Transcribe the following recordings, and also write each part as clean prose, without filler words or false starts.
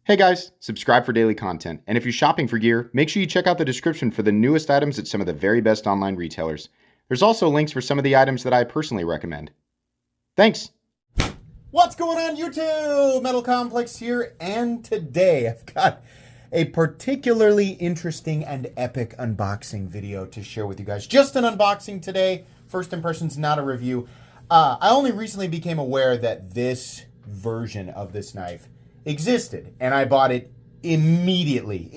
Hey guys, subscribe for daily content, and if you're shopping for gear, make sure you check out the description for the newest items at some of the very best online retailers. There's also links for some of the items that I personally recommend. Thanks! What's going on YouTube? Metal Complex here, and today I've got a particularly interesting and epic unboxing video to share with you guys. Just an unboxing today, first impressions, not a review. I only recently became aware that this version of this knife existed, and I bought it immediately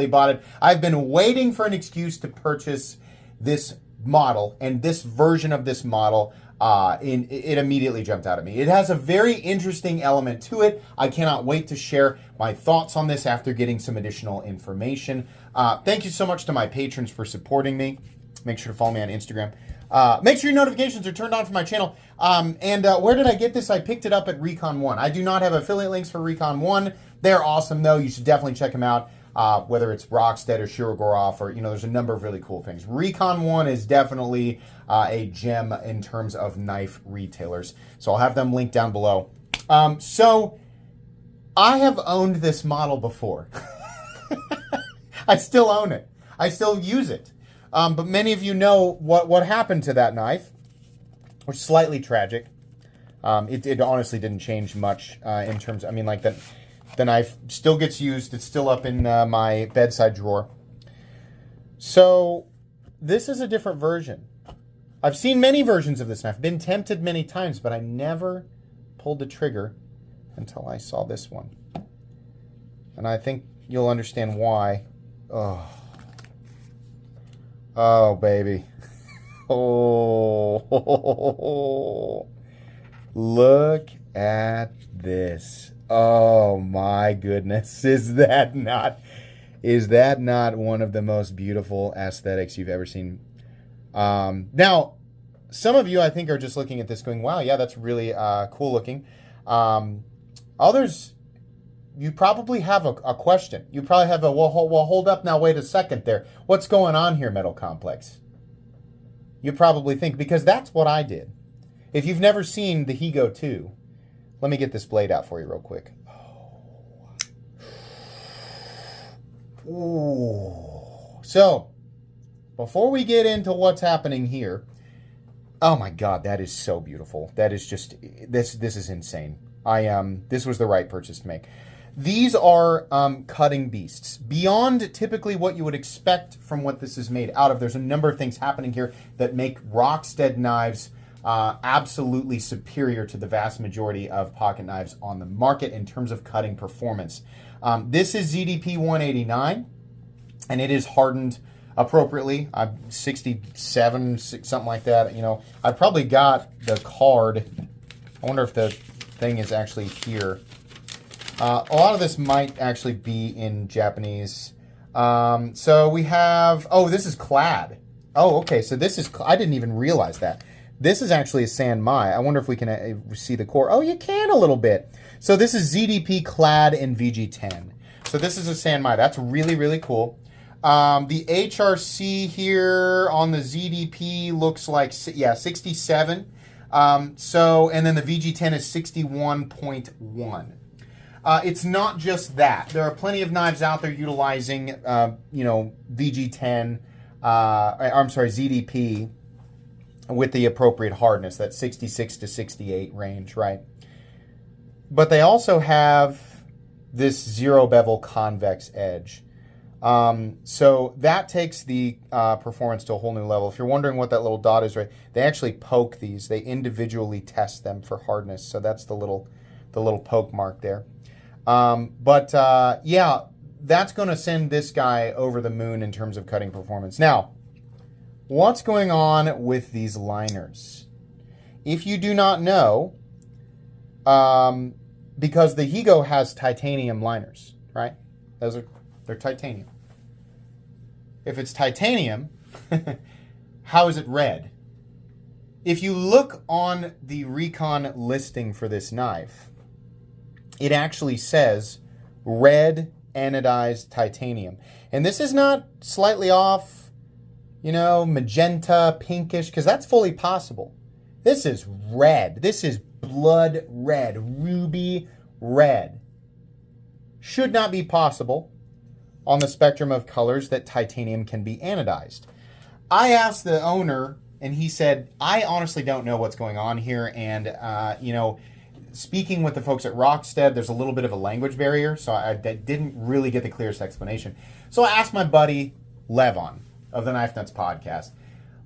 bought it. I've been waiting for an excuse to purchase this model, and this version of this model it immediately jumped out at me. It has a very interesting element to it. I cannot wait to share my thoughts on this after getting some additional information. Thank you so much to my patrons for supporting me. Make sure to follow me on Instagram. Make sure your notifications are turned on for my channel. Where did I get this? I picked it up at Recon 1. I do not have affiliate links for Recon 1. They're awesome, though. You should definitely check them out, whether it's Rockstead or Shirogorov, or, there's a number of really cool things. Recon 1 is definitely a gem in terms of knife retailers. So I'll have them linked down below. So I have owned this model before. I still own it. I still use it. But many of you know what happened to that knife, which is slightly tragic. It honestly didn't change much in terms, the knife still gets used. It's still up in my bedside drawer. So this is a different version. I've seen many versions of this knife, been tempted many times, but I never pulled the trigger until I saw this one. And I think you'll understand why. Oh, baby. Oh, look at this. Oh, my goodness. Is that not one of the most beautiful aesthetics you've ever seen? Now, some of you, I think, are just looking at this going, wow, yeah, that's really cool looking. Others, you probably have a question. You probably have well, hold up now, wait a second there. What's going on here, Metal Complex? You probably think, because that's what I did. If you've never seen the Higo II, let me get this blade out for you real quick. Ooh. So, before we get into what's happening here, oh my God, that is so beautiful. That is just, this is insane. This was the right purchase to make. These are cutting beasts. Beyond typically what you would expect from what this is made out of, there's a number of things happening here that make Rockstead knives absolutely superior to the vast majority of pocket knives on the market in terms of cutting performance. This is ZDP 189, and it is hardened appropriately. I'm 67, something like that. I probably got the card. I wonder if the thing is actually here. A lot of this might actually be in Japanese. So we have, this is clad. Oh, okay, so this is, I didn't even realize that. This is actually a Sanmai. I wonder if we can see the core. Oh, you can a little bit. So this is ZDP clad in VG10. So this is a Sanmai. That's really, really cool. The HRC here on the ZDP looks like, 67. And then the VG10 is 61.1. It's not just that. There are plenty of knives out there utilizing, VG10, ZDP with the appropriate hardness, that 66 to 68 range, right? But they also have this zero bevel convex edge. So that takes the performance to a whole new level. If you're wondering what that little dot is, right, they actually poke these. They individually test them for hardness. So that's the little poke mark there. Yeah, that's going to send this guy over the moon in terms of cutting performance. Now, what's going on with these liners? If you do not know, because the Higo has titanium liners, right? They're titanium. If it's titanium, how is it red? If you look on the Recon listing for this knife, it actually says red anodized titanium. And this is not slightly off, magenta, pinkish, because that's fully possible. This is red. This is blood red, ruby red. should not be possible on the spectrum of colors that titanium can be anodized. I asked the owner, and he said, I honestly don't know what's going on here. And, speaking with the folks at Rockstead, there's a little bit of a language barrier, so I didn't really get the clearest explanation. So I asked my buddy, Levon, of the Knife Nuts podcast.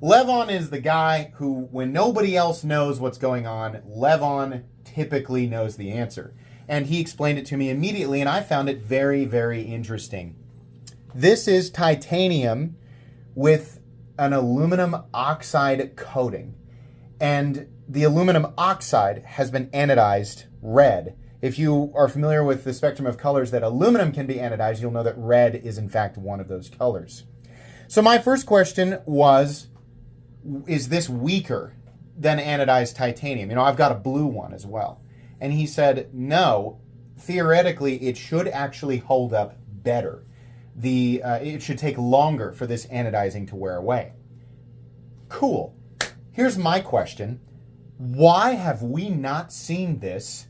Levon is the guy who, when nobody else knows what's going on, Levon typically knows the answer. And he explained it to me immediately, and I found it very, very interesting. This is titanium with an aluminum oxide coating. And the aluminum oxide has been anodized red. If you are familiar with the spectrum of colors that aluminum can be anodized, you'll know that red is in fact one of those colors. So my first question was, is this weaker than anodized titanium? I've got a blue one as well. And he said, no, theoretically, it should actually hold up better. It should take longer for this anodizing to wear away. Cool. Here's my question. Why have we not seen this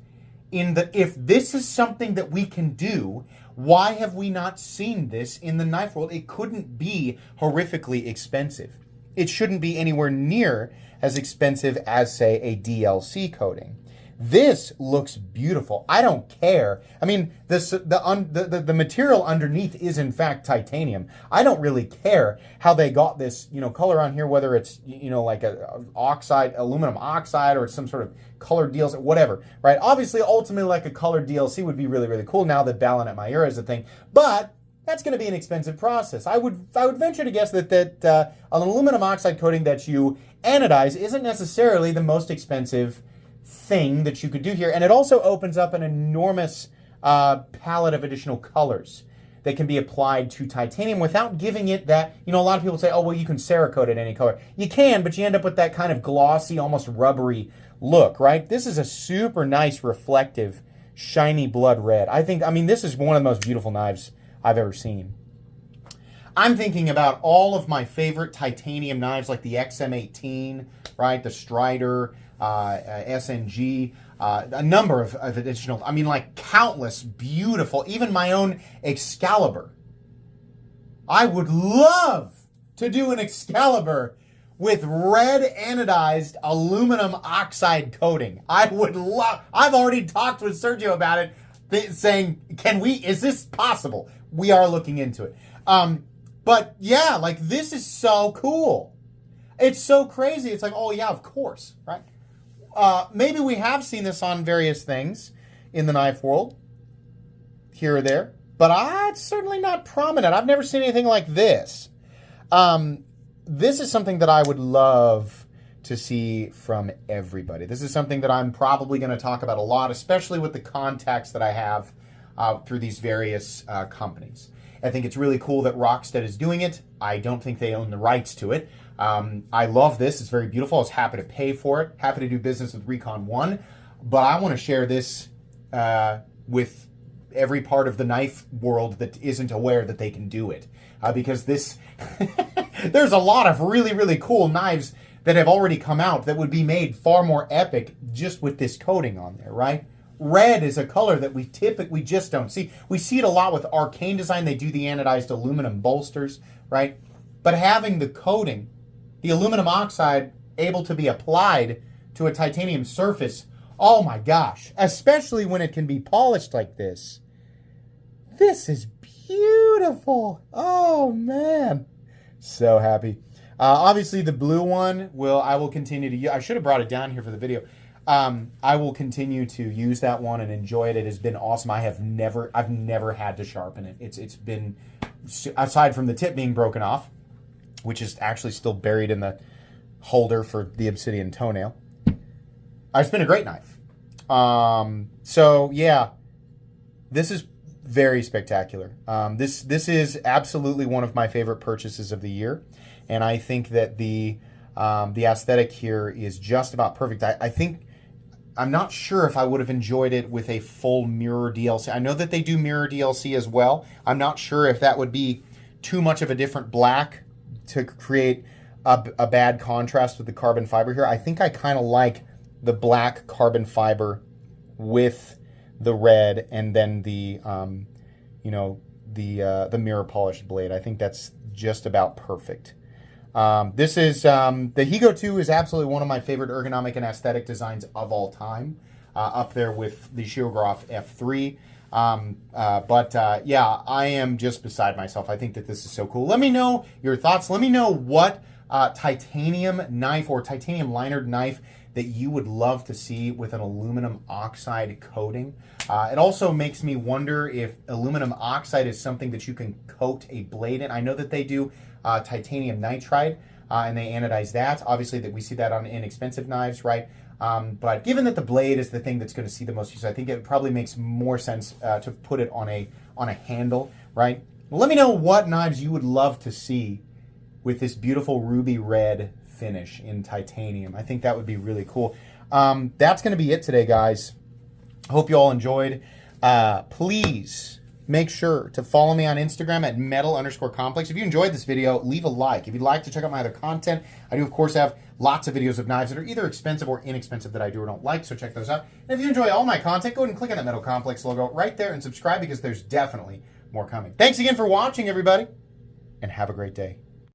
if this is something that we can do, why have we not seen this in the knife world? It couldn't be horrifically expensive. It shouldn't be anywhere near as expensive as, say, a DLC coating. This looks beautiful. I don't care. I mean, the material underneath is in fact titanium. I don't really care how they got this, color on here, whether it's, like a aluminum oxide, or it's some sort of colored DLC, whatever, right? Obviously, ultimately, like a colored DLC would be really, really cool now that Balinette Mayura is a thing, but that's going to be an expensive process. I would venture to guess that an aluminum oxide coating that you anodize isn't necessarily the most expensive thing that you could do here. And it also opens up an enormous palette of additional colors that can be applied to titanium without giving it that, a lot of people say, oh, well, you can Cerakote it any color. You can, but you end up with that kind of glossy, almost rubbery look, right? This is a super nice, reflective, shiny blood red. This is one of the most beautiful knives I've ever seen. I'm thinking about all of my favorite titanium knives, like the XM18, right? The Strider, SNG, a number of additional, like countless beautiful, even my own Excalibur. I would love to do an Excalibur with red anodized aluminum oxide coating. I've already talked with Sergio about it, saying, is this possible? We are looking into it. But yeah, this is so cool. It's so crazy. It's like, oh yeah, of course, right? Maybe we have seen this on various things in the knife world, here or there, but it's certainly not prominent. I've never seen anything like this. This is something that I would love to see from everybody. This is something that I'm probably going to talk about a lot, especially with the contacts that I have through these various companies. I think it's really cool that Rockstead is doing it. I don't think they own the rights to it. I love this. It's very beautiful. I was happy to pay for it. Happy to do business with Recon One. But I want to share this with every part of the knife world that isn't aware that they can do it. Because this, there's a lot of really, really cool knives that have already come out that would be made far more epic just with this coating on there, right? Red is a color that we typically just don't see. We see it a lot with Arcane Design. They do the anodized aluminum bolsters, right? But having the coating, the aluminum oxide, able to be applied to a titanium surface, oh my gosh, especially when it can be polished like this. This is beautiful. Oh man, so happy. Obviously the blue one I will continue to use. I should have brought it down here for the video. I will continue to use that one and enjoy it. It has been awesome. I've never had to sharpen it. It's been, aside from the tip being broken off, which is actually still buried in the holder for the obsidian toenail. It's been a great knife. So yeah, this is very spectacular. This is absolutely one of my favorite purchases of the year, and I think that the aesthetic here is just about perfect. I'm not sure if I would have enjoyed it with a full mirror DLC. I know that they do mirror DLC as well. I'm not sure if that would be too much of a different black to create a bad contrast with the carbon fiber here. I think I kind of like the black carbon fiber with the red, and then the the mirror polished blade. I think that's just about perfect. This is the Higo II is absolutely one of my favorite ergonomic and aesthetic designs of all time, up there with the Shiograph F3. Yeah, I am just beside myself. I think that this is so cool. Let me know your thoughts. Let me know what titanium knife or titanium linered knife that you would love to see with an aluminum oxide coating. It also makes me wonder if aluminum oxide is something that you can coat a blade in. I know that they do titanium nitride and they anodize that. Obviously, that we see that on inexpensive knives, right? But given that the blade is the thing that's going to see the most use, I think it probably makes more sense to put it on a handle, right? Well, let me know what knives you would love to see with this beautiful ruby red finish in titanium. I think that would be really cool. That's going to be it today, guys. Hope you all enjoyed. Please make sure to follow me on Instagram at metal_complex. If you enjoyed this video, leave a like. If you'd like to check out my other content, I do, of course, have lots of videos of knives that are either expensive or inexpensive that I do or don't like, so check those out. And if you enjoy all my content, go ahead and click on that Metal Complex logo right there and subscribe because there's definitely more coming. Thanks again for watching, everybody, and have a great day.